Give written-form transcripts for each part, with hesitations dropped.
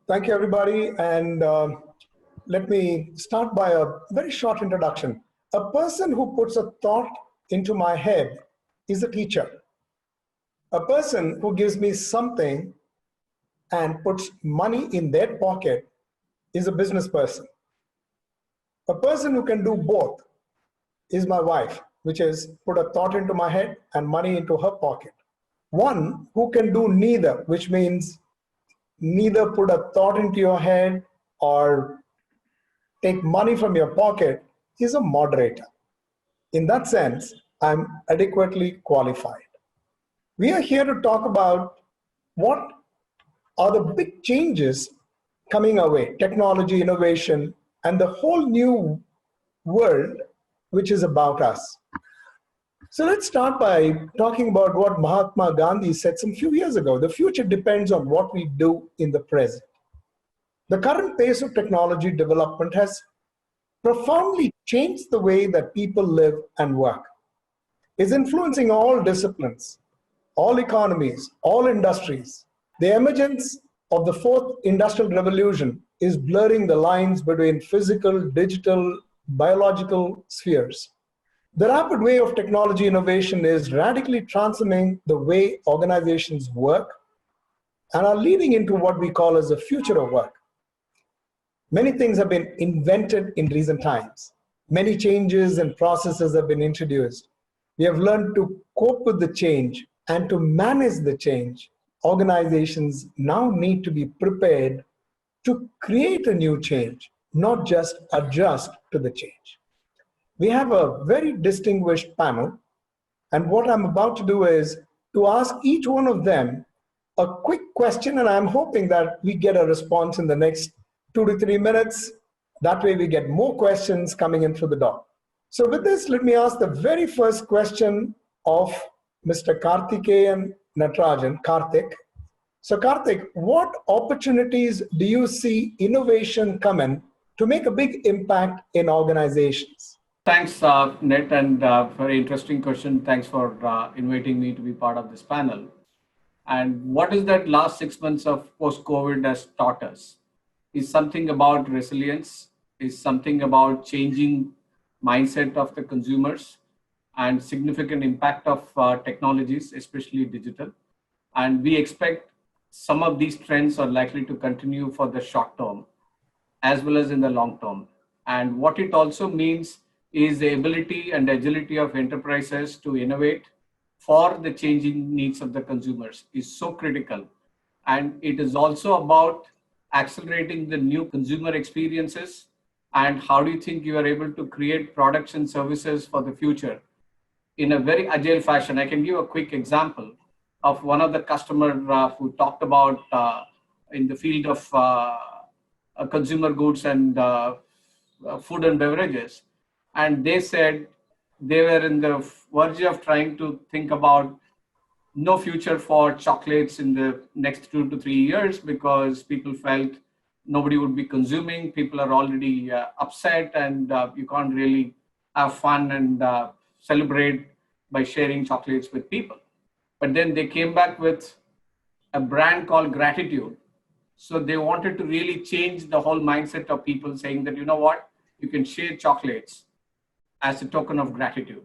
Thank you, everybody. And let me start by a very short introduction. A person who puts a thought into my head is a teacher. A person who gives me something and puts money in their pocket is a business person. A person who can do both is my wife, which is put a thought into my head and money into her pocket. One who can do neither, which means neither put a thought into your head or take money from your pocket, is a moderator. In that sense, I'm adequately qualified. We are here to talk about what are the big changes coming our way, technology, innovation, and the whole new world which is about us. So let's start by talking about what Mahatma Gandhi said some few years ago. The future depends on what we do in the present. The current pace of technology development has profoundly changed the way that people live and work. It's influencing all disciplines, all economies, all industries. The emergence of the fourth industrial revolution is blurring the lines between physical, digital, biological spheres. The rapid way of technology innovation is radically transforming the way organizations work and are leading into what we call as the future of work. Many things have been invented in recent times. Many changes and processes have been introduced. We have learned to cope with the change and to manage the change. Organizations now need to be prepared to create a new change, not just adjust to the change. We have a very distinguished panel, and what I'm about to do is to ask each one of them a quick question, and I'm hoping that we get a response in the next 2 to 3 minutes. That way we get more questions coming in through the door. So with this, let me ask the very first question of Mr. Karthikeyan Natarajan, Karthik. So Karthik, what opportunities do you see innovation coming to make a big impact in organizations? Thanks, Ned, and very interesting question. Thanks for inviting me to be part of this panel. And what is that last 6 months of post-COVID has taught us is something about resilience, is something about changing mindset of the consumers and significant impact of technologies, especially digital. And we expect some of these trends are likely to continue for the short term as well as in the long term. And what it also means is the ability and agility of enterprises to innovate for the changing needs of the consumers is so critical. And it is also about accelerating the new consumer experiences. And how do you think you are able to create products and services for the future in a very agile fashion? I can give a quick example of one of the customer who talked about in the field of consumer goods and food and beverages. And they said they were in the verge of trying to think about no future for chocolates in the next 2 to 3 years because people felt nobody would be consuming. People are already upset and you can't really have fun and celebrate by sharing chocolates with people. But then they came back with a brand called Gratitude. So they wanted to really change the whole mindset of people saying that, you know what, you can share chocolates as a token of gratitude.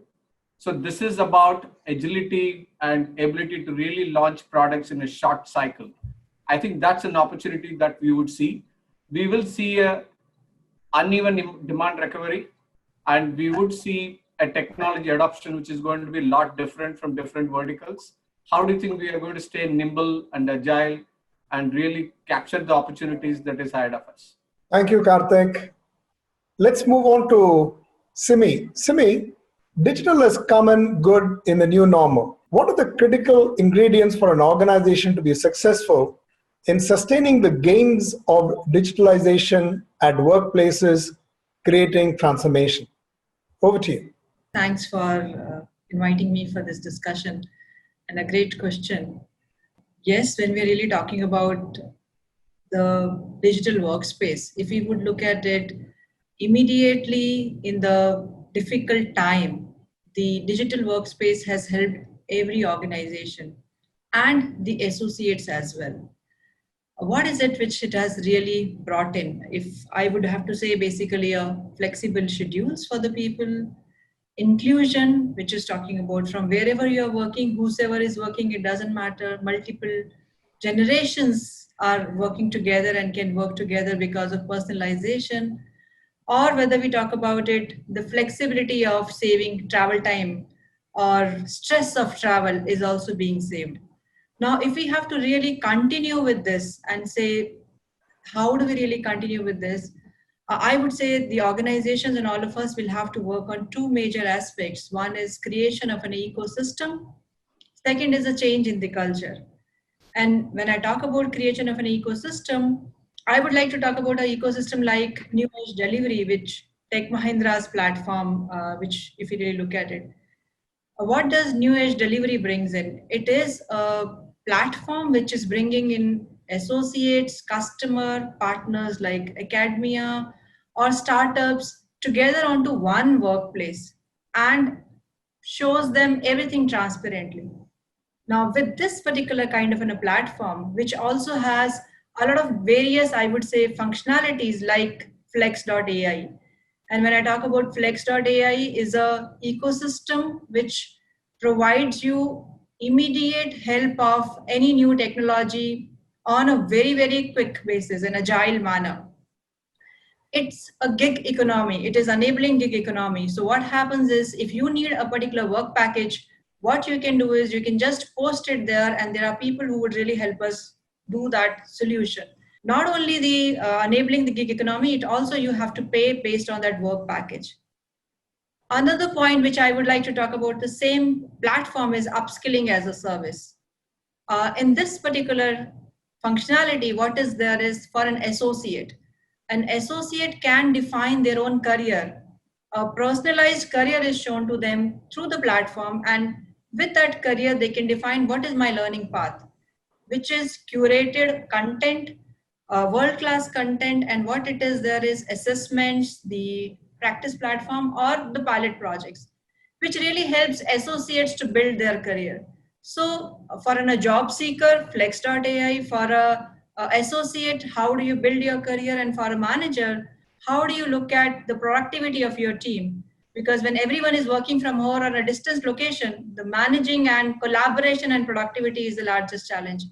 So this is about agility and ability to really launch products in a short cycle. I think that's an opportunity that we would see. We will see a uneven demand recovery, and we would see a technology adoption which is going to be a lot different from different verticals. How do you think we are going to stay nimble and agile and really capture the opportunities that is ahead of us? Thank you, Karthik. Let's move on to Simmi. Simmi, digital has come and good in the new normal. What are the critical ingredients for an organization to be successful in sustaining the gains of digitalization at workplaces, creating transformation? Over to you. Thanks for inviting me for this discussion, and a great question. Yes, when we're really talking about the digital workspace, if we would look at it immediately in the difficult time, the digital workspace has helped every organization and the associates as well. what is it which it has really brought in? If I would have to say, basically a flexible schedules for the people, inclusion, which is talking about from wherever you're working, whosoever is working, it doesn't matter, multiple generations are working together and can work together because of personalization, or whether we talk about it, the flexibility of saving travel time or stress of travel is also being saved. Now, if we have to really continue with this and say, how do we really continue with this? I would say the organizations and all of us will have to work on two major aspects. One is creation of an ecosystem. Second is a change in the culture. And when I talk about creation of an ecosystem, I would like to talk about an ecosystem like New Age Delivery, which Tech Mahindra's platform, which if you really look at it, what does New Age Delivery brings in? It is a platform which is bringing in associates, customer, partners like academia or startups together onto one workplace and shows them everything transparently. Now, with this particular kind of a platform, which also has a lot of various, I would say, functionalities like flex.ai. And when I talk about flex.ai is a ecosystem which provides you immediate help of any new technology on a very, very quick basis in agile manner. It's a gig economy. It is enabling gig economy. So what happens is if you need a particular work package, what you can do is you can just post it there and there are people who would really help us do that solution. Not only the enabling the gig economy, it also you have to pay based on that work package. Another point which I would like to talk about the same platform is upskilling as a service. In this particular functionality, what is there is for an associate. An associate can define their own career. A personalized career is shown to them through the platform, and with that career, they can define what is my learning path, which is curated content, world-class content, and what it is there is assessments, the practice platform, or the pilot projects, which really helps associates to build their career. So for a job seeker, flex.ai, for a associate, how do you build your career? And for a manager, how do you look at the productivity of your team? Because when everyone is working from home or a distance location, the managing and collaboration and productivity is the largest challenge.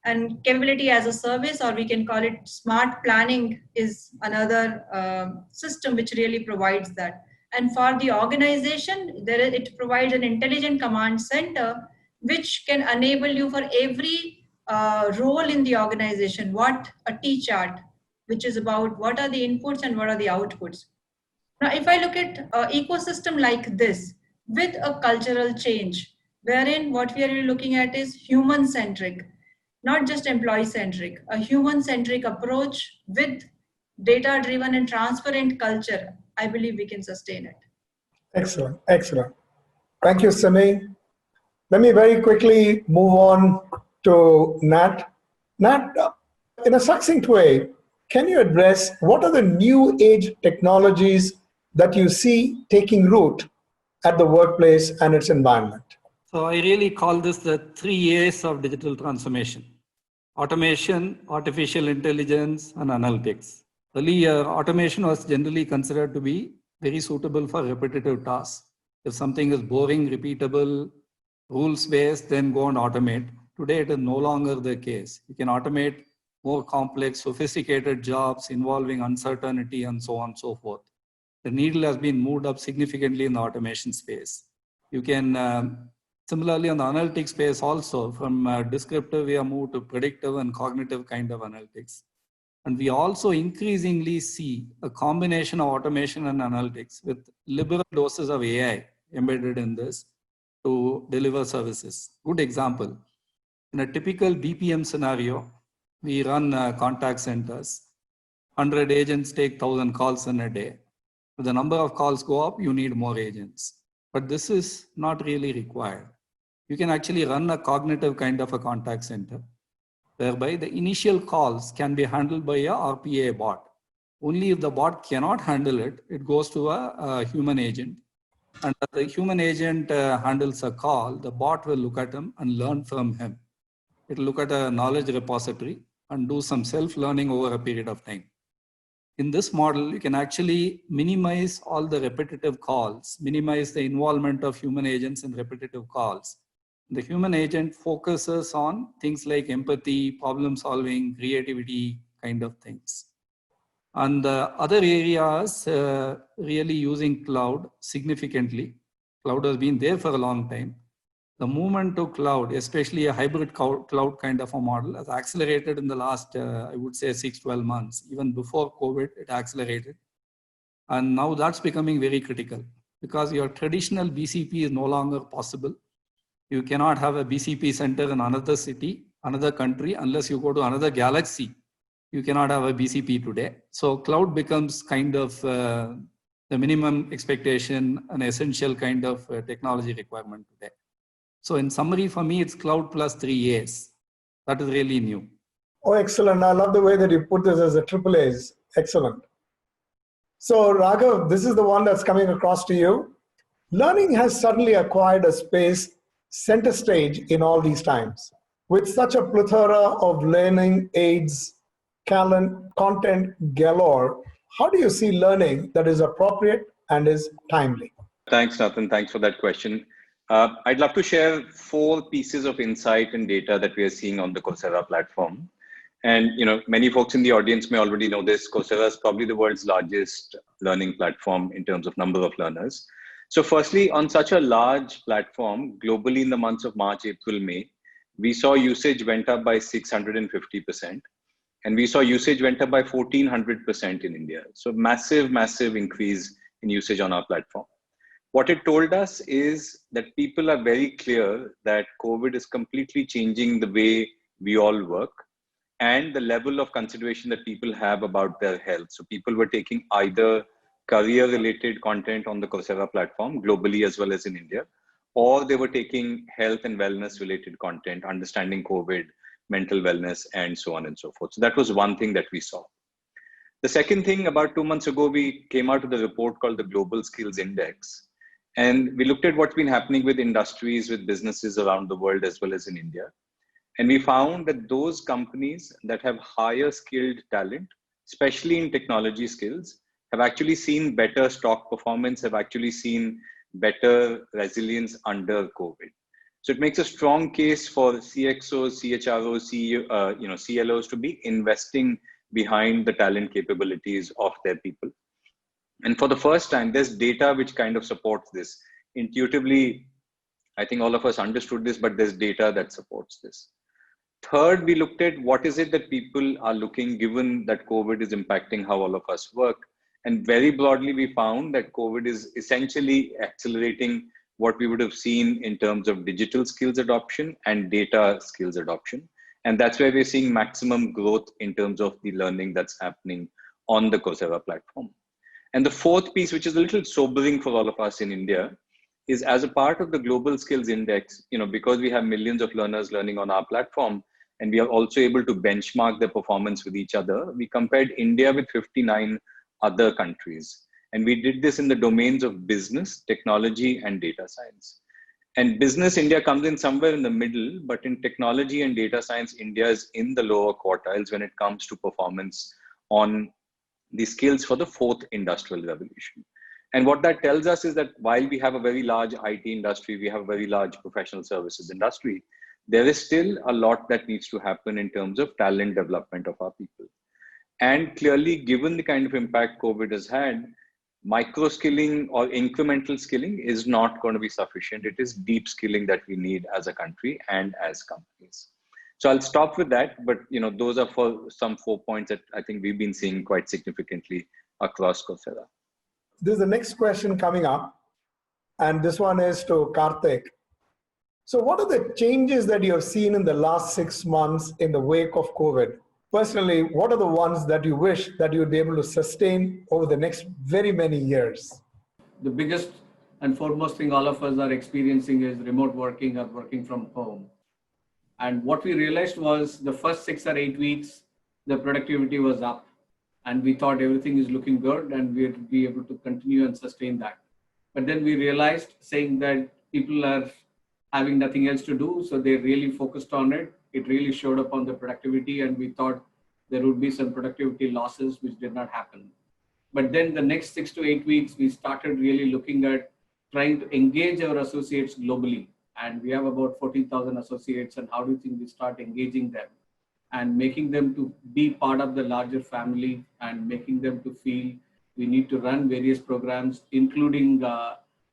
And capability as a service, or we can call it smart planning, is another system which really provides that. And for the organization, it provides an intelligent command center which can enable you for every role in the organization, what a T-chart, which is about what are the inputs and what are the outputs. Now, if I look at an ecosystem like this with a cultural change, wherein what we are really looking at is human-centric, not just employee-centric, a human-centric approach with data-driven and transparent culture, I believe we can sustain it. Excellent, excellent. Thank you, Simmi. Let me very quickly move on to Nat. Nat, in a succinct way, can you address what are the new age technologies that you see taking root at the workplace and its environment? So I really call this the 3 A's of digital transformation: automation, artificial intelligence, and analytics. Earlier, automation was generally considered to be very suitable for repetitive tasks. If something is boring, repeatable, rules-based, then go and automate. Today, it is no longer the case. You can automate more complex, sophisticated jobs involving uncertainty and so on and so forth. The needle has been moved up significantly in the automation space. You can, similarly on the analytics space also, from descriptive, we have moved to predictive and cognitive kind of analytics. And we also increasingly see a combination of automation and analytics with liberal doses of AI embedded in this to deliver services. Good example, in a typical BPM scenario, we run contact centers. 100 agents take 1,000 calls in a day. If the number of calls go up, you need more agents. But this is not really required. You can actually run a cognitive kind of a contact center, whereby the initial calls can be handled by a RPA bot. Only if the bot cannot handle it, it goes to a human agent. And if the human agent handles a call, the bot will look at him and learn from him. It will look at a knowledge repository and do some self-learning over a period of time. In this model, you can actually minimize all the repetitive calls, minimize the involvement of human agents in repetitive calls. The human agent focuses on things like empathy, problem solving, creativity, kind of things. And the other areas really using cloud significantly. Cloud has been there for a long time. The movement to cloud, especially a hybrid cloud kind of a model, has accelerated in the last, I would say, 6-12 months. Even before COVID, it accelerated. And now that's becoming very critical because your traditional BCP is no longer possible. You cannot have a BCP center in another city, another country, unless you go to another galaxy. You cannot have a BCP today. So cloud becomes kind of the minimum expectation, an essential kind of technology requirement today. So in summary, for me, it's cloud plus 3 A's. That is really new. Oh, excellent. I love the way that you put this as a triple A's. Excellent. So Raghav, this is the one that's coming across to you. Learning has suddenly acquired a space center stage in all these times. With such a plethora of learning aids, content galore, how do you see learning that is appropriate and is timely? Thanks, Nathan. Thanks for that question. I'd love to share 4 pieces of insight and data that we are seeing on the Coursera platform. And many folks in the audience may already know this. Coursera is probably the world's largest learning platform in terms of number of learners. So firstly, on such a large platform, globally in the months of March, April, May, we saw usage went up by 650%. And we saw usage went up by 1400% in India. So massive, massive increase in usage on our platform. What it told us is that people are very clear that COVID is completely changing the way we all work and the level of consideration that people have about their health. So people were taking either career-related content on the Coursera platform globally as well as in India, or they were taking health and wellness-related content, understanding COVID, mental wellness, and so on and so forth. So that was one thing that we saw. The second thing, about 2 months ago, we came out with a report called the Global Skills Index. And we looked at what's been happening with industries, with businesses around the world, as well as in India. And we found that those companies that have higher skilled talent, especially in technology skills, have actually seen better stock performance, have actually seen better resilience under COVID. So it makes a strong case for CXOs, CHROs, CLOs to be investing behind the talent capabilities of their people. And for the first time, there's data which kind of supports this. Intuitively, I think all of us understood this, but there's data that supports this. Third, we looked at what is it that people are looking, given that COVID is impacting how all of us work. And very broadly, we found that COVID is essentially accelerating what we would have seen in terms of digital skills adoption and data skills adoption. And that's where we're seeing maximum growth in terms of the learning that's happening on the Coursera platform. And the fourth piece, which is a little sobering for all of us in India, is as a part of the Global Skills Index, because we have millions of learners learning on our platform, and we are also able to benchmark their performance with each other, we compared India with 59 other countries. And we did this in the domains of business, technology, and data science. And business, India comes in somewhere in the middle, but in technology and data science, India is in the lower quartiles when it comes to performance on the skills for the 4th industrial revolution. And what that tells us is that while we have a very large IT industry, we have a very large professional services industry, there is still a lot that needs to happen in terms of talent development of our people. And clearly, given the kind of impact COVID has had, micro skilling or incremental skilling is not going to be sufficient. It is deep skilling that we need as a country and as companies. So I'll stop with that, but those are for some 4 points that I think we've been seeing quite significantly across Coursera. This is the next question coming up, and this one is to Karthik. So what are the changes that you have seen in the last 6 months in the wake of COVID? Personally, what are the ones that you wish that you would be able to sustain over the next very many years? The biggest and foremost thing all of us are experiencing is remote working or working from home. And what we realized was the first 6 or 8 weeks, the productivity was up and we thought everything is looking good and we'd be able to continue and sustain that. But then we realized saying that people are having nothing else to do. So they really focused on it. it really showed up on the productivity, and we thought there would be some productivity losses, which did not happen. But then the next 6 to 8 weeks, we started really looking at trying to engage our associates globally. And we have about 14,000 associates. And how do you think we start engaging them and making them to be part of the larger family and making them to feel we need to run various programs, including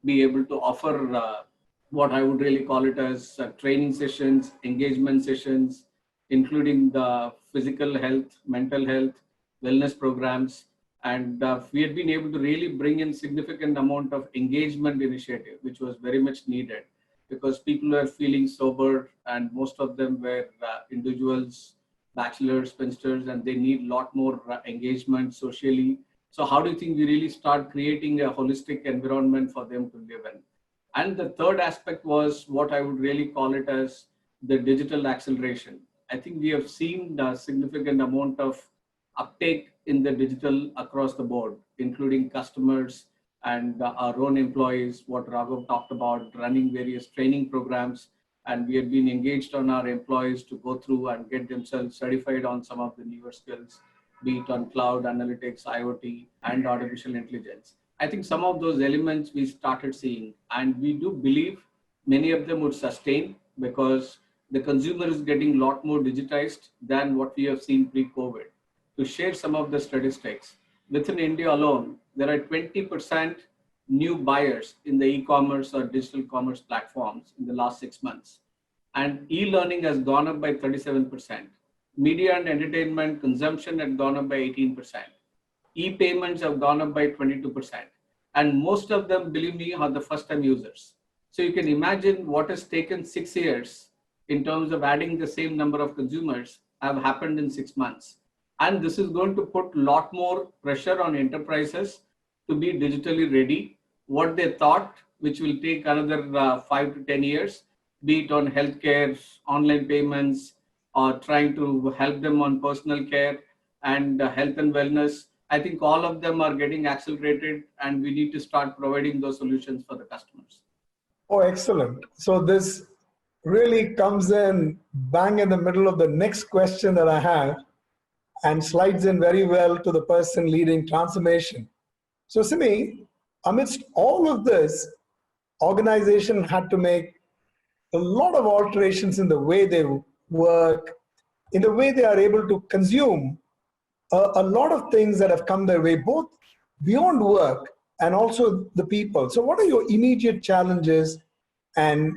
be able to offer what I would really call it as training sessions, engagement sessions, including the physical health, mental health, wellness programs. And we had been able to really bring in significant amount of engagement initiative, which was very much needed because people were feeling sober and most of them were individuals, bachelors, spinsters, and they need a lot more engagement socially. So how do you think we really start creating a holistic environment for them to live in? And the third aspect was what I would really call it as the digital acceleration. I think we have seen a significant amount of uptake in the digital across the board, including customers and our own employees, what Raghav talked about, running various training programs. And we have been engaged on our employees to go through and get themselves certified on some of the newer skills, be it on cloud, analytics, IoT, and artificial intelligence. I think some of those elements we started seeing, and we do believe many of them would sustain because the consumer is getting a lot more digitized than what we have seen pre-COVID. To share some of the statistics, within India alone, there are 20% new buyers in the e-commerce or digital commerce platforms in the last 6 months. And e-learning has gone up by 37%. Media and entertainment consumption had gone up by 18%. E-payments have gone up by 22%. And most of them, believe me, are the first-time users. So you can imagine what has taken 6 years in terms of adding the same number of consumers have happened in 6 months. And this is going to put a lot more pressure on enterprises to be digitally ready. What they thought, which will take another 5 to 10 years, be it on healthcare, online payments, or trying to help them on personal care and health and wellness. I think all of them are getting accelerated and we need to start providing those solutions for the customers. Oh, excellent. So this really comes in bang in the middle of the next question that I have and slides in very well to the person leading transformation. So Simmi, amidst all of this, organization had to make a lot of alterations in the way they work, in the way they are able to consume a lot of things that have come their way, both beyond work and also the people. So what are your immediate challenges and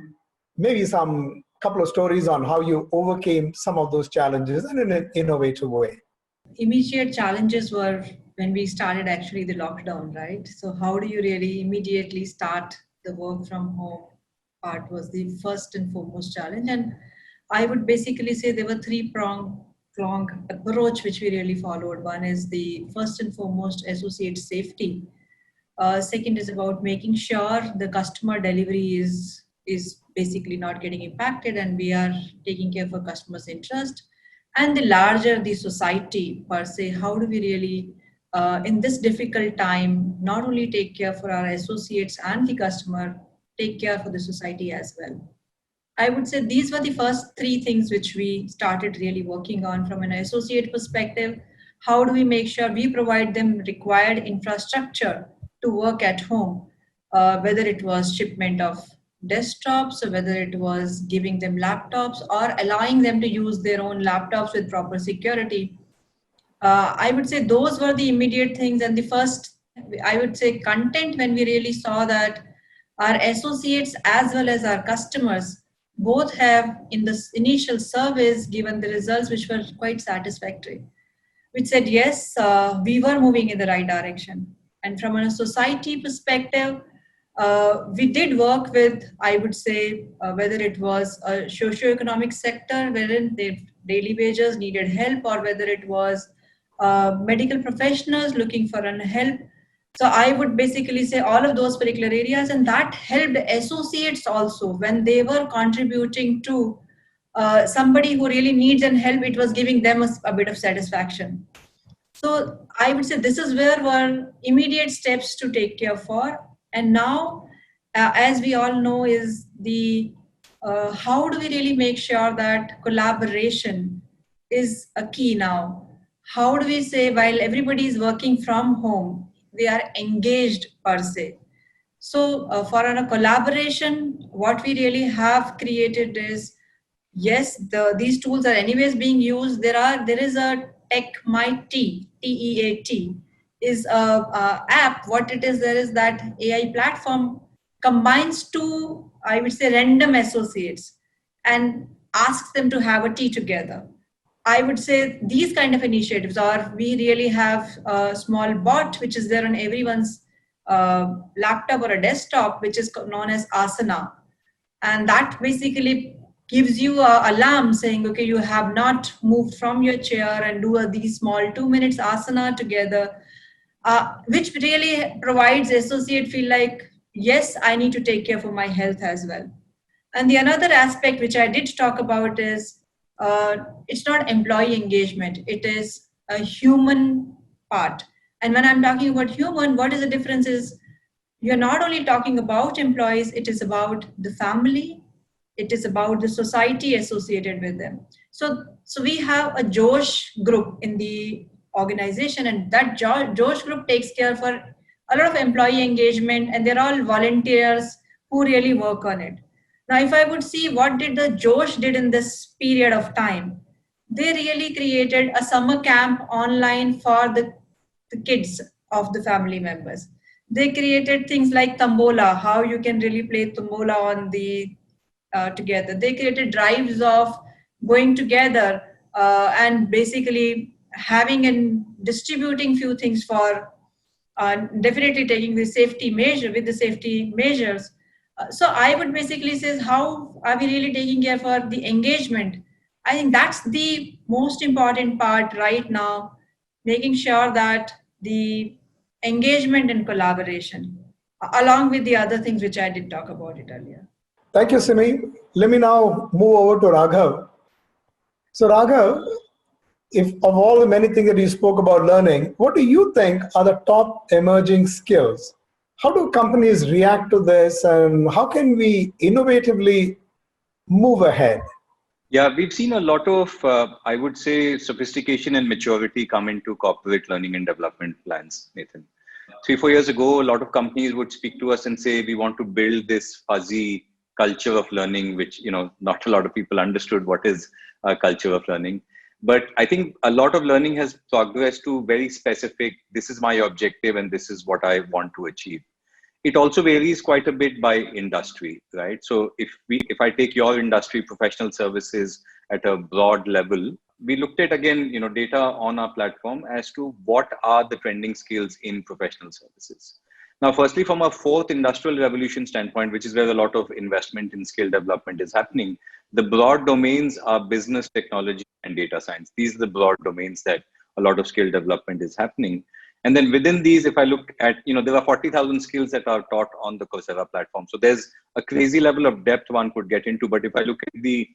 maybe some couple of stories on how you overcame some of those challenges in an innovative way? Immediate challenges were when we started actually the lockdown, right? So how do you really immediately start the work from home part was the first and foremost challenge. And I would basically say there were three-pronged approach which we really followed. One is the first and foremost associate safety. Second is about making sure the customer delivery is basically not getting impacted and we are taking care of our customers' interest. And the larger the society per se, how do we really, in this difficult time, not only take care for our associates and the customer, take care for the society as well. I would say these were the first three things which we started really working on from an associate perspective. How do we make sure we provide them required infrastructure to work at home, whether it was shipment of desktops or whether it was giving them laptops or allowing them to use their own laptops with proper security. I would say those were the immediate things. And the first, I would say, content when we really saw that our associates as well as our customers both have in this initial surveys given the results which were quite satisfactory, which said, yes, we were moving in the right direction. And from a society perspective, we did work with, I would say, whether it was a socio-economic sector wherein their daily wages needed help or whether it was medical professionals looking for help. So I would basically say all of those particular areas, and that helped associates also when they were contributing to somebody who really needs and help, it was giving them a bit of satisfaction. So I would say this is where were immediate steps to take care for. And now, as we all know, is the how do we really make sure that collaboration is a key now? How do we say while everybody is working from home, they are engaged per se? So for a collaboration, what we really have created is, yes, these tools are anyways being used. There is a Tech My TEAT is a app. What it is, there is that AI platform combines two, I would say, random associates and asks them to have a tea together. I would say these kind of initiatives, or we really have a small bot which is there on everyone's laptop or a desktop, which is known as Asana, and that basically gives you a alarm saying, okay, you have not moved from your chair, and do these small 2 minutes asana together, which really provides associate feel like, yes, I need to take care for my health as well. And the another aspect which I did talk about is it's not employee engagement, it is a human part. And when I'm talking about human, what is the difference is, you're not only talking about employees, it is about the family, it is about the society associated with them. So we have a Josh group in the organization, and that Josh group takes care for a lot of employee engagement, and they're all volunteers who really work on it. Now, if I would see what did the Josh did in this period of time, they really created a summer camp online for the kids of the family members. They created things like Tambola, how you can really play Tambola on the together. They created drives of going together and basically having and distributing few things for definitely taking the safety measure with the safety measures. So I would basically say, how are we really taking care for the engagement? I think that's the most important part right now, making sure that the engagement and collaboration, along with the other things which I did talk about it earlier. Thank you, Simmi. Let me now move over to Raghav. So Raghav, if of all the many things that you spoke about learning, what do you think are the top emerging skills? How do companies react to this, and how can we innovatively move ahead? Yeah, we've seen a lot of, I would say, sophistication and maturity come into corporate learning and development plans, Nathan. 3-4 years ago, a lot of companies would speak to us and say, we want to build this fuzzy culture of learning, which, not a lot of people understood what is a culture of learning. But I think a lot of learning has progressed to very specific, this is my objective and this is what I want to achieve. It also varies quite a bit by industry, right? So if I take your industry, professional services at a broad level, we looked at, again, data on our platform as to what are the trending skills in professional services. Now, firstly, from a fourth industrial revolution standpoint, which is where a lot of investment in skill development is happening, the broad domains are business, technology, and data science. These are the broad domains that a lot of skill development is happening. And then within these, if I look at, there are 40,000 skills that are taught on the Coursera platform. So there's a crazy level of depth one could get into. But if I look at the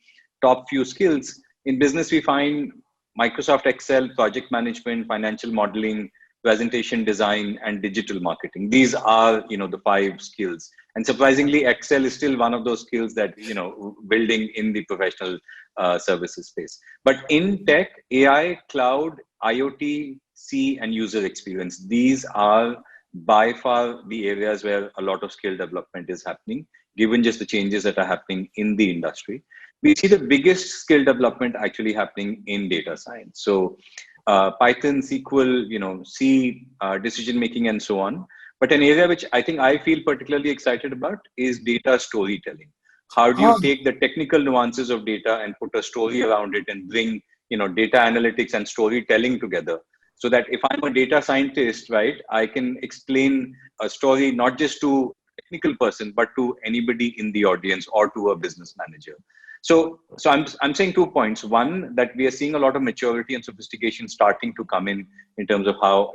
top few skills, in business, we find Microsoft Excel, project management, financial modeling, presentation design, and digital marketing. These are, the 5 skills. And surprisingly, Excel is still one of those skills that, building in the professional services space. But in tech, AI, cloud, IoT, C, and user experience, these are by far the areas where a lot of skill development is happening, given just the changes that are happening in the industry. We see the biggest skill development actually happening in data science. So Python, SQL, C, decision making, and so on. But an area which I think I feel particularly excited about is data storytelling. How do you take the technical nuances of data and put a story around it and bring, data analytics and storytelling together, so that if I'm a data scientist, right, I can explain a story not just to a technical person, but to anybody in the audience or to a business manager. So I'm saying 2 points. One, that we are seeing a lot of maturity and sophistication starting to come in terms of how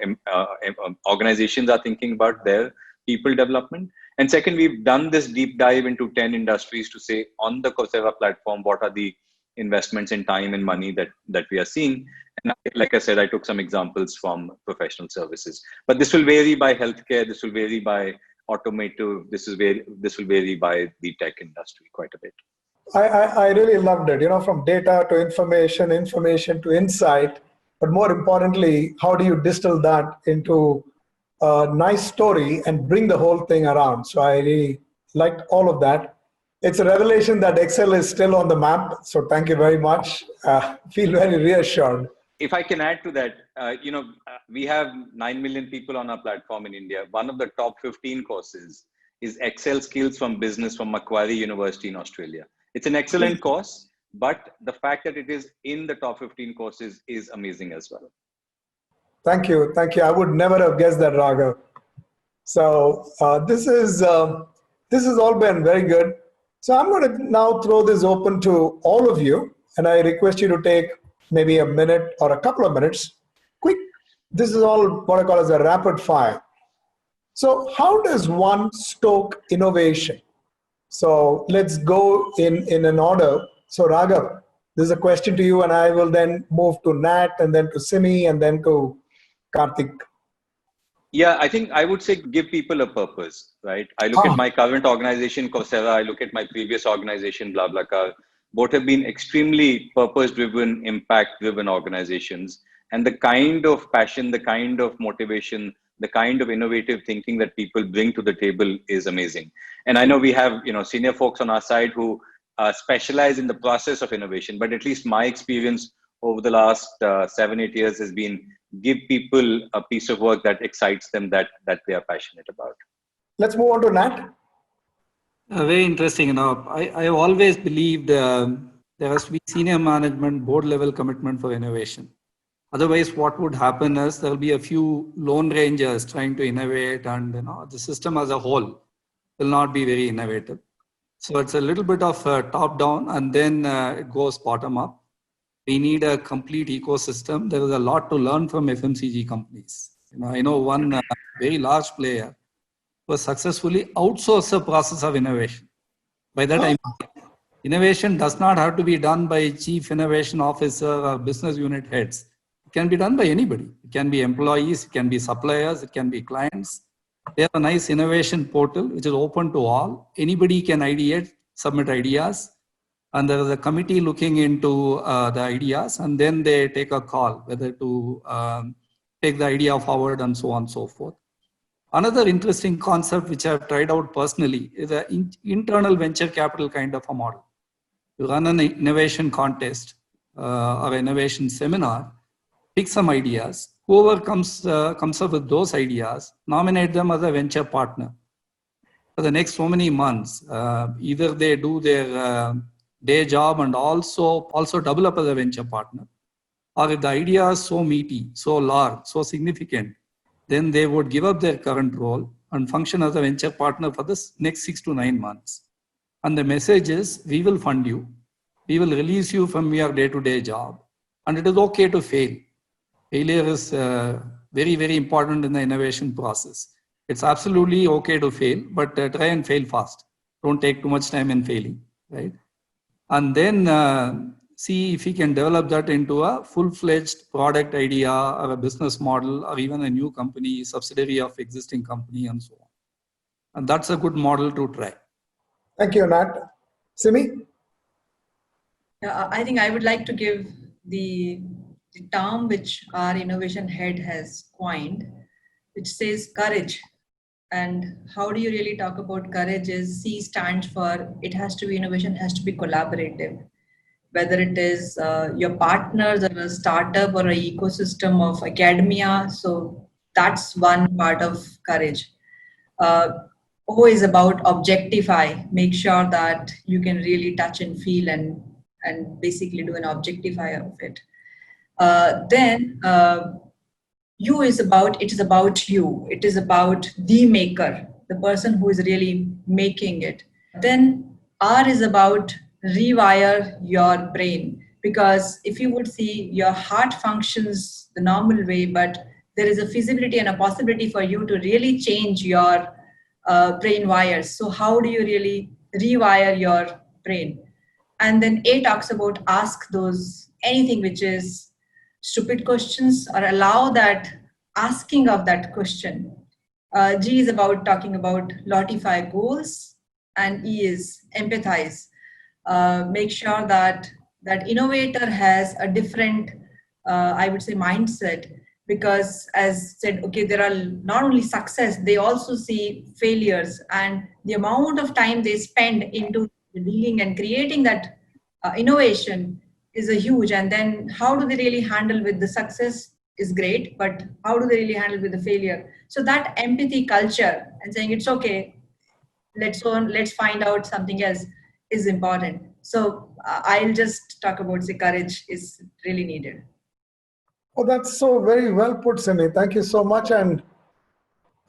organizations are thinking about their people development. And second, we've done this deep dive into 10 industries to say on the Coursera platform, what are the investments in time and money that we are seeing. And like I said, I took some examples from professional services, but this will vary by healthcare. This will vary by automotive. This will vary by the tech industry quite a bit. I really loved it, from data to information, information to insight, but more importantly, how do you distill that into a nice story and bring the whole thing around? So I really liked all of that. It's a revelation that Excel is still on the map. So thank you very much. Feel very reassured. If I can add to that, we have 9 million people on our platform in India. One of the top 15 courses is Excel skills from business from Macquarie University in Australia. It's an excellent course, but the fact that it is in the top 15 courses is amazing as well. Thank you. Thank you. I would never have guessed that, Raghav. So this has all been very good. So I'm going to now throw this open to all of you, and I request you to take maybe a minute or a couple of minutes. Quick. This is all what I call as a rapid fire. So how does one stoke innovation? So let's go in an order. So Raghav, this is a question to you, and I will then move to Nat, and then to Simmi, and then to Karthik. Yeah, I think I would say give people a purpose, right? I look at my current organization, Coursera, I look at my previous organization, BlaBlaCar. Both have been extremely purpose-driven, impact-driven organizations. And the kind of passion, the kind of motivation, the kind of innovative thinking that people bring to the table is amazing. And I know we have, senior folks on our side who specialize in the process of innovation, but at least my experience over the last 7-8 years has been give people a piece of work that excites them, that they are passionate about. Let's move on to Nat. Very interesting. I have always believed there has to be senior management, board level commitment for innovation. Otherwise, what would happen is there will be a few lone rangers trying to innovate, and the system as a whole will not be very innovative. So it's a little bit of top down, and then it goes bottom up. We need a complete ecosystem. There is a lot to learn from FMCG companies. I know one very large player was successfully outsourced the process of innovation. By that I mean, innovation does not have to be done by chief innovation officer or business unit heads. It can be done by anybody. It can be employees, it can be suppliers, it can be clients. They have a nice innovation portal which is open to all. Anybody can ideate, submit ideas, and there is a committee looking into the ideas, and then they take a call whether to take the idea forward and so on and so forth. Another interesting concept which I've tried out personally is an internal venture capital kind of a model. You run an innovation contest or innovation seminar, pick some ideas. Whoever comes up with those ideas, nominate them as a venture partner. For the next so many months, either they do their day job and also double up as a venture partner, or if the idea is so meaty, so large, so significant, then they would give up their current role and function as a venture partner for this next 6 to 9 months. And the message is, we will fund you, we will release you from your day-to-day job, and it is okay to fail. Failure is very, very important in the innovation process. It's absolutely okay to fail, but try and fail fast. Don't take too much time in failing, right? And then see if we can develop that into a full-fledged product idea or a business model or even a new company, subsidiary of existing company and so on. And that's a good model to try. Thank you, Nat. Simmi? I think I would like to give the term which our innovation head has coined, which says courage. And how do you really talk about courage is C stands for, it has to be, innovation has to be collaborative. Whether it is your partners or a startup or an ecosystem of academia. So that's one part of courage. O is about objectify. Make sure that you can really touch and feel and basically do an objectify of it. Then U is about, it is about you. It is about the maker, the person who is really making it. Then R is about rewire your brain, because if you would see, your heart functions the normal way, but there is a feasibility and a possibility for you to really change your brain wires. So how do you really rewire your brain? And then A talks about ask those anything which is stupid questions, or allow that asking of that question. G is about talking about notify goals, and E is empathize. make sure that that innovator has a different, I would say, mindset. Because as said, okay, there are not only success, they also see failures, and the amount of time they spend into dealing and creating that innovation is a huge. And then how do they really handle with the success is great, but how do they really handle with the failure? So that empathy culture and saying it's okay, let's find out something else is important. So I'll just talk about the courage is really needed. Oh, that's so very well put, Simmi. Thank you so much. And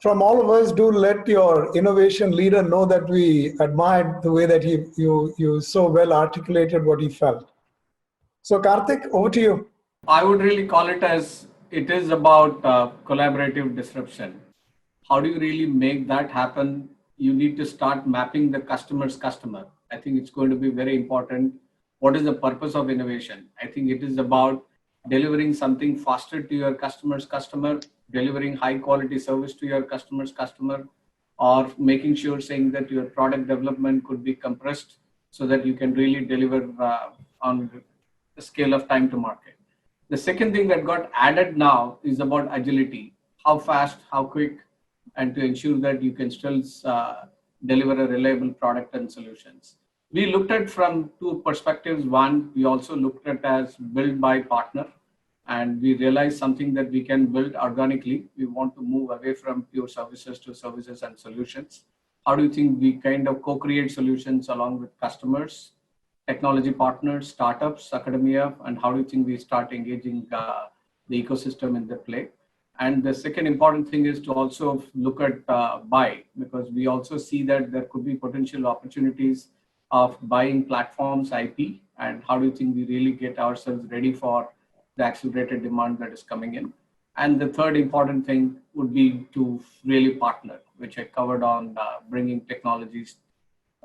from all of us, do let your innovation leader know that we admired the way that you so well articulated what he felt. So Karthik, over to you. I would really call it is about collaborative disruption. How do you really make that happen? You need to start mapping the customer's customer. I think it's going to be very important. What is the purpose of innovation? I think it is about delivering something faster to your customer's customer, delivering high quality service to your customer's customer, or making sure saying that your product development could be compressed so that you can really deliver on the scale of time to market. The second thing that got added now is about agility. How fast, how quick, and to ensure that you can still deliver a reliable product and solutions. We looked at from two perspectives. One, we also looked at as build by partner, and we realized something that we can build organically. We want to move away from pure services to services and solutions. How do you think we kind of co-create solutions along with customers, technology partners, startups, academia, and how do you think we start engaging the ecosystem in the play? And the second important thing is to also look at buy, because we also see that there could be potential opportunities of buying platforms, IP, and how do you think we really get ourselves ready for the accelerated demand that is coming in. And the third important thing would be to really partner, which I covered on bringing technologies,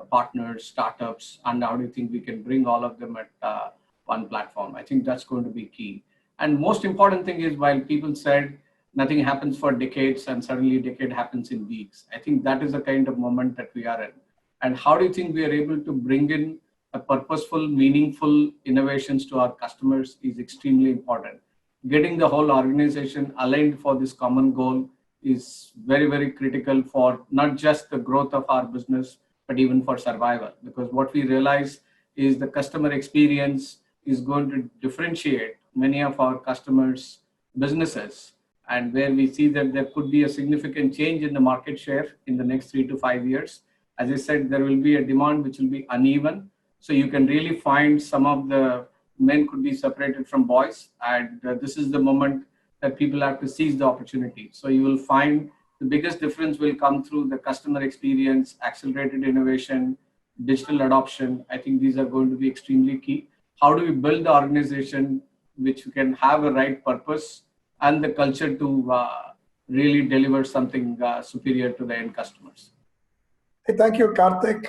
partners, startups, and how do you think we can bring all of them at one platform? I think that's going to be key. And most important thing is, while people said nothing happens for decades and suddenly a decade happens in weeks, I think that is the kind of moment that we are in. And how do you think we are able to bring in a purposeful, meaningful innovations to our customers is extremely important. Getting the whole organization aligned for this common goal is very, very critical for not just the growth of our business, but even for survival. Because what we realize is the customer experience is going to differentiate many of our customers' businesses, and where we see that there could be a significant change in the market share in the next 3 to 5 years. As I said, there will be a demand which will be uneven. So you can really find some of the men could be separated from boys. And this is the moment that people have to seize the opportunity. So you will find the biggest difference will come through the customer experience, accelerated innovation, digital adoption. I think these are going to be extremely key. How do we build the organization which can have a right purpose and the culture to really deliver something superior to the end customers? Hey, thank you, Karthik.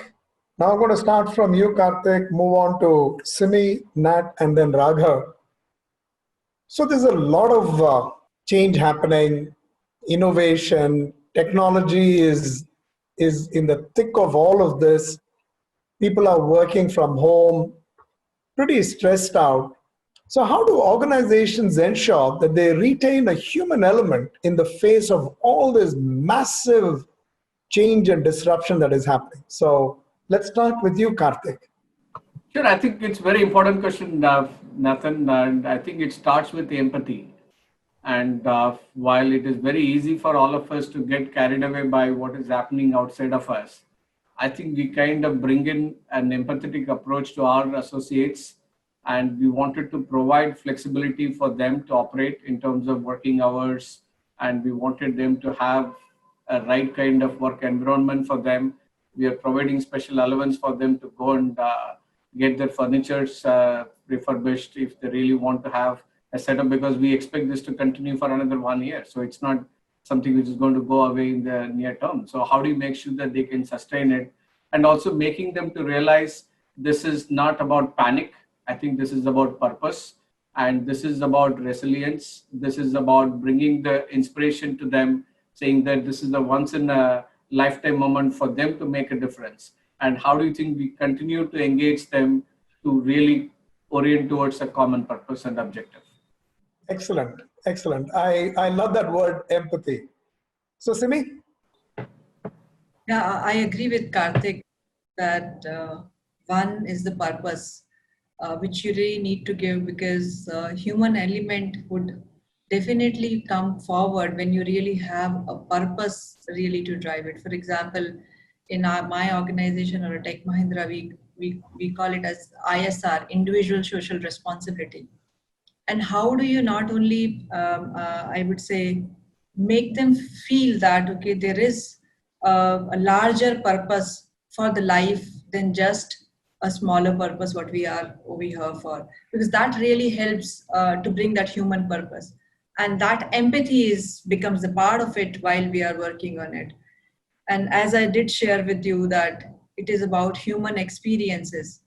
Now I'm going to start from you, Karthik, move on to Simmi, Nat, and then Raghav. So there's a lot of change happening, innovation, technology is in the thick of all of this. People are working from home, pretty stressed out. So how do organizations ensure that they retain a human element in the face of all this massive change and disruption that is happening? So let's start with you, Karthik. Sure, I think it's a very important question, Nathan, and I think it starts with empathy. And while it is very easy for all of us to get carried away by what is happening outside of us, I think we kind of bring in an empathetic approach to our associates, and we wanted to provide flexibility for them to operate in terms of working hours, and we wanted them to have a right kind of work environment for them. We are providing special allowance for them to go and get their furniture refurbished if they really want to have a setup, because we expect this to continue for another 1 year. So it's not something which is going to go away in the near term. So how do you make sure that they can sustain it? And also making them to realize this is not about panic. I think this is about purpose, and this is about resilience. This is about bringing the inspiration to them, saying that this is the once in a lifetime moment for them to make a difference. And how do you think we continue to engage them to really orient towards a common purpose and objective? Excellent. Excellent. I love that word, empathy. So, Simmi? Yeah, I agree with Karthik that one is the purpose, which you really need to give, because human element would definitely come forward when you really have a purpose really to drive it. For example, in my organization or Tech Mahindra, we call it as ISR, individual social responsibility. And how do you not only, I would say, make them feel that, okay, there is a larger purpose for the life than just a smaller purpose what we are over here for, because that really helps to bring that human purpose, and that empathy becomes a part of it while we are working on it. And as I did share with you that it is about human experiences,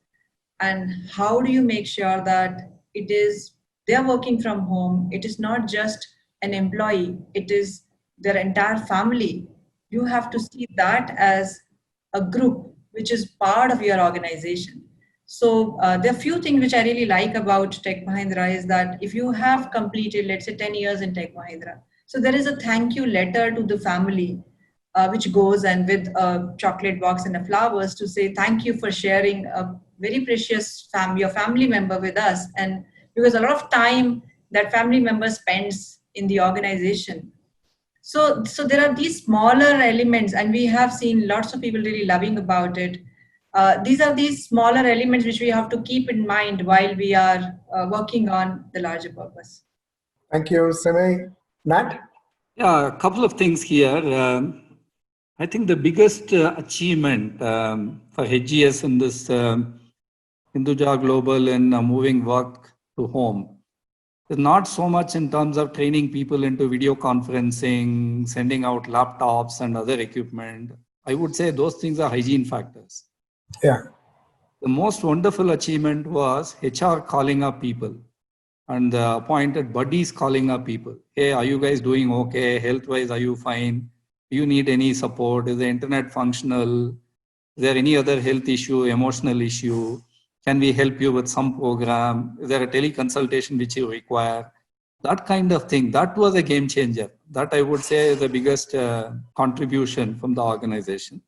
and how do you make sure that it is they're working from home, it is not just an employee, it is their entire family. You have to see that as a group which is part of your organization. So there are few things which I really like about Tech Mahindra is that if you have completed, let's say, 10 years in Tech Mahindra, so there is a thank you letter to the family, which goes and with a chocolate box and a flowers to say thank you for sharing a very precious your family member with us. And because a lot of time that family member spends in the organization. So there are these smaller elements, and we have seen lots of people really loving about it. These are these smaller elements which we have to keep in mind while we are working on the larger purpose. Thank you, Simmi. Nat? Yeah, a couple of things here. I think the biggest achievement for HGS in this Hinduja Global in moving work to home is not so much in terms of training people into video conferencing, sending out laptops and other equipment. I would say those things are hygiene factors. Yeah. The most wonderful achievement was HR calling up people and the appointed buddies calling up people. Hey, are you guys doing okay? Health-wise, are you fine? Do you need any support? Is the internet functional? Is there any other health issue, emotional issue? Can we help you with some program? Is there a teleconsultation which you require? That kind of thing, that was a game changer. That I would say is the biggest contribution from the organization.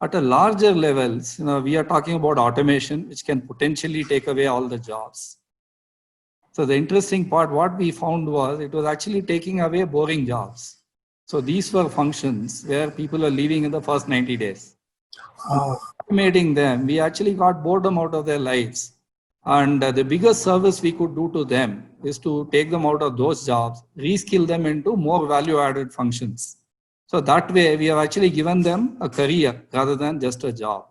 At a larger levels, we are talking about automation, which can potentially take away all the jobs. So the interesting part, what we found was it was actually taking away boring jobs. So these were functions where people are leaving in the first 90 days. Automating them, we actually got boredom out of their lives. And the biggest service we could do to them is to take them out of those jobs, reskill them into more value-added functions. So that way, we have actually given them a career rather than just a job.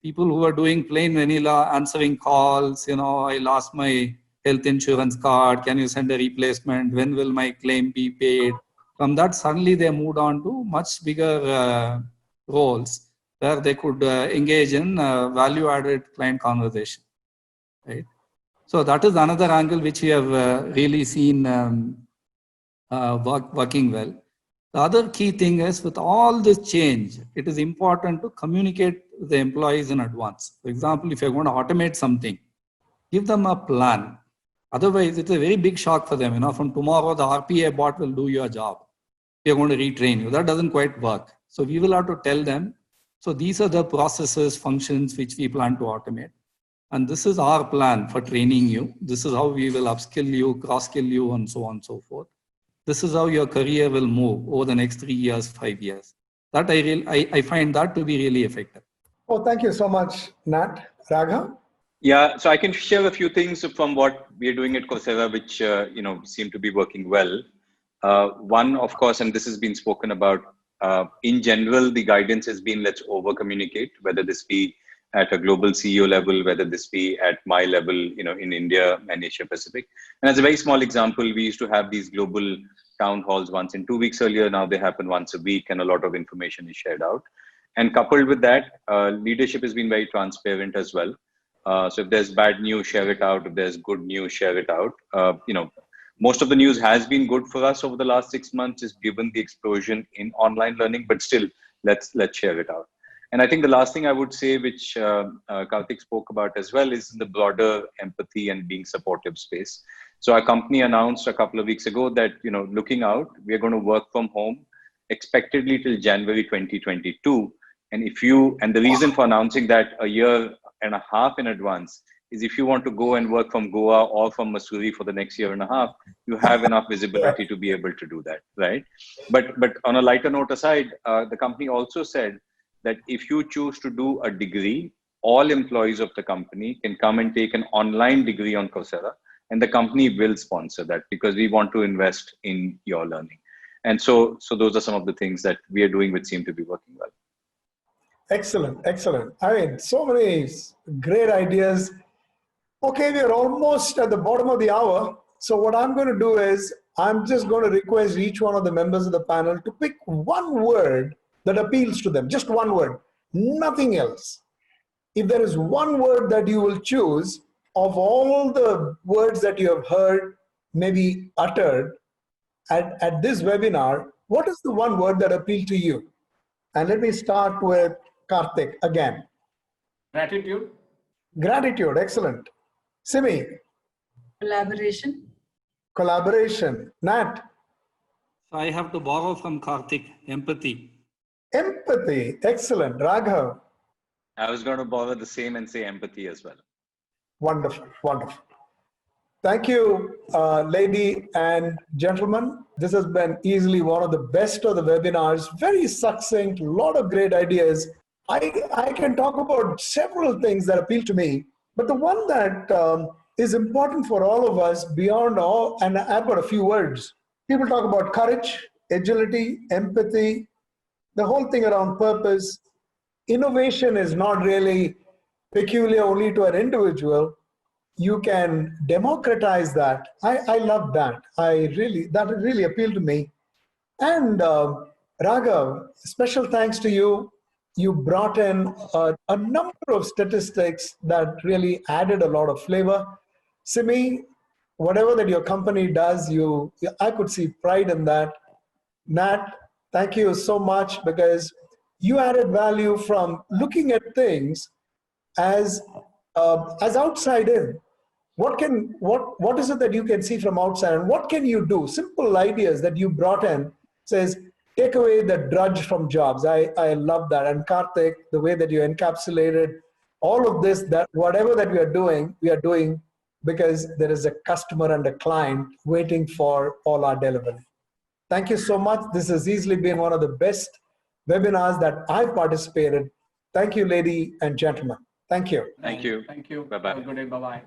People who are doing plain vanilla, answering calls, I lost my health insurance card, can you send a replacement? When will my claim be paid? From that, suddenly they moved on to much bigger roles where they could engage in value-added client conversation, right? So that is another angle which we have really seen working well. The other key thing is with all this change, it is important to communicate with the employees in advance. For example, if you're going to automate something, give them a plan. Otherwise, it's a very big shock for them. From tomorrow, the RPA bot will do your job. We're going to retrain you. That doesn't quite work. So we will have to tell them, so these are the processes, functions which we plan to automate. And this is our plan for training you. This is how we will upskill you, cross-skill you, and so on and so forth. This is how your career will move over the next 3 years, 5 years. That I find that to be really effective. Oh, thank you so much, Nat. Raghav? Yeah, so I can share a few things from what we are doing at Coursera, which seem to be working well. One, of course, and this has been spoken about, in general, the guidance has been let's over-communicate, whether this be at a global CEO level, whether this be at my level, in India and Asia Pacific. And as a very small example, we used to have these global town halls once in 2 weeks earlier. Now they happen once a week, and a lot of information is shared out. And coupled with that, leadership has been very transparent as well. So if there's bad news, share it out. If there's good news, share it out. Most of the news has been good for us over the last 6 months, just given the explosion in online learning, but still, let's share it out. And I think the last thing I would say, which Karthik spoke about as well, is the broader empathy and being supportive space. So our company announced a couple of weeks ago that, looking out, we are going to work from home expectedly till January 2022. And the reason for announcing that a year and a half in advance is if you want to go and work from Goa or from Mussoorie for the next year and a half, you have enough visibility to be able to do that, right? But on a lighter note aside, the company also said that if you choose to do a degree, all employees of the company can come and take an online degree on Coursera, and the company will sponsor that because we want to invest in your learning. And so those are some of the things that we are doing which seem to be working well. Excellent, excellent. I mean, so many great ideas. Okay, we are almost at the bottom of the hour. So what I'm going to do is I'm just going to request each one of the members of the panel to pick one word that appeals to them. Just one word, nothing else. If there is one word that you will choose of all the words that you have heard, maybe uttered at this webinar, what is the one word that appealed to you? And let me start with Karthik again. Gratitude. Gratitude, excellent. Simmi. Collaboration. Collaboration. Nat. So I have to borrow from Karthik, empathy. Empathy, excellent. Raghav. I was going to borrow the same and say empathy as well. Wonderful, wonderful. Thank you, lady and gentlemen. This has been easily one of the best of the webinars. Very succinct, a lot of great ideas. I can talk about several things that appeal to me, but the one that is important for all of us beyond all, and I've got a few words. People talk about courage, agility, empathy, the whole thing around purpose. Innovation is not really peculiar only to an individual. You can democratize that. I love that. That really appealed to me. And Raghav, special thanks to you. You brought in a number of statistics that really added a lot of flavor. Simmi, whatever that your company does, I could see pride in that. Nat, thank you so much because you added value from looking at things as outside in. What is it that you can see from outside, and what can you do? Simple ideas that you brought in says, take away the drudge from jobs. I love that. And Karthik, the way that you encapsulated all of this, that whatever that we are doing because there is a customer and a client waiting for all our delivery. Thank you so much. This has easily been one of the best webinars that I've participated. Thank you, lady and gentlemen. Thank you. Thank you. Thank you. Bye-bye. Have a good day. Bye-bye.